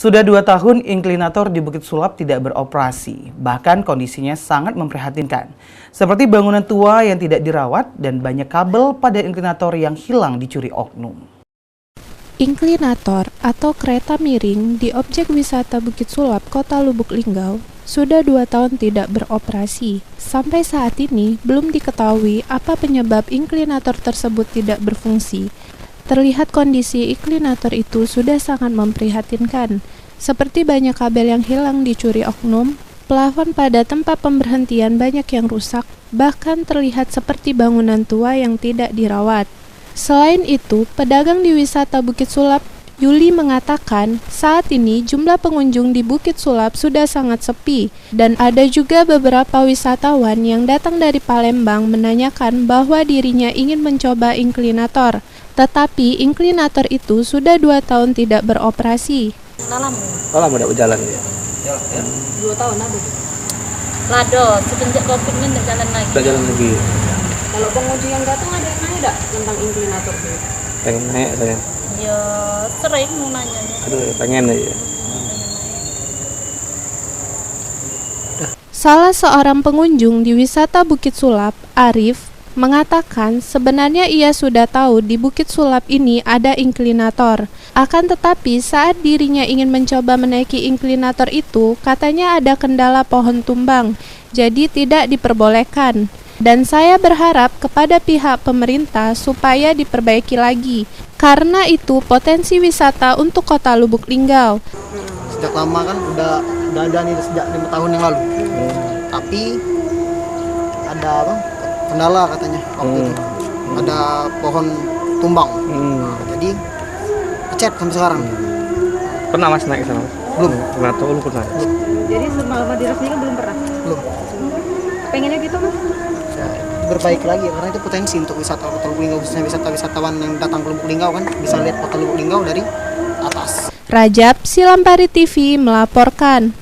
Sudah 2 tahun inklinator di Bukit Sulap tidak beroperasi, bahkan kondisinya sangat memprihatinkan. Seperti bangunan tua yang tidak dirawat dan banyak kabel pada inklinator yang hilang dicuri oknum. Inklinator atau kereta miring di objek wisata Bukit Sulap, Kota Lubuk Linggau, sudah 2 tahun tidak beroperasi. Sampai saat ini belum diketahui apa penyebab inklinator tersebut tidak berfungsi. Terlihat kondisi inklinator itu sudah sangat memprihatinkan, seperti banyak kabel yang hilang dicuri oknum, plafon pada tempat pemberhentian banyak yang rusak, bahkan terlihat seperti bangunan tua yang tidak dirawat. Selain itu, pedagang di wisata Bukit Sulap, Yuli, mengatakan saat ini jumlah pengunjung di Bukit Sulap sudah sangat sepi dan ada juga beberapa wisatawan yang datang dari Palembang menanyakan bahwa dirinya ingin mencoba inklinator. Tetapi inklinator itu sudah 2 tahun tidak beroperasi. Lama udah berjalan ya? 2 tahun ada. Lado, semenjak COVID ini tidak jalan lagi. Udah jalan lagi. Kalau pengunjung yang datang ada yang nanya tidak tentang inklinator itu? Pengen naik saya. Ya sering mau nanya. Aduh, pengen aja. Salah seorang pengunjung di wisata Bukit Sulap, Arif, mengatakan sebenarnya ia sudah tahu di Bukit Sulap ini ada inklinator. Akan tetapi saat dirinya ingin mencoba menaiki inklinator itu, katanya ada kendala pohon tumbang, jadi tidak diperbolehkan. Dan saya berharap kepada pihak pemerintah supaya diperbaiki lagi, karena itu potensi wisata untuk Kota Lubuk Linggau. Sejak lama kan udah ada nih sejak 5 tahun yang lalu. Tapi ada apa? Kendala katanya waktu itu. Ada pohon tumbang. Jadi dicet sampai sekarang. Pernah Mas naik sana? Belum. Belum pernah. Jadi selama diresmikan belum pernah? Belum. Pengennya gitu Mas? Ya, diperbaiki lagi karena itu potensi untuk wisata Kota Lubuk Linggau, khususnya wisatawan yang datang ke Lubuk Linggau kan bisa lihat Kota Lubuk Linggau dari atas. Rajab, Silampari TV melaporkan.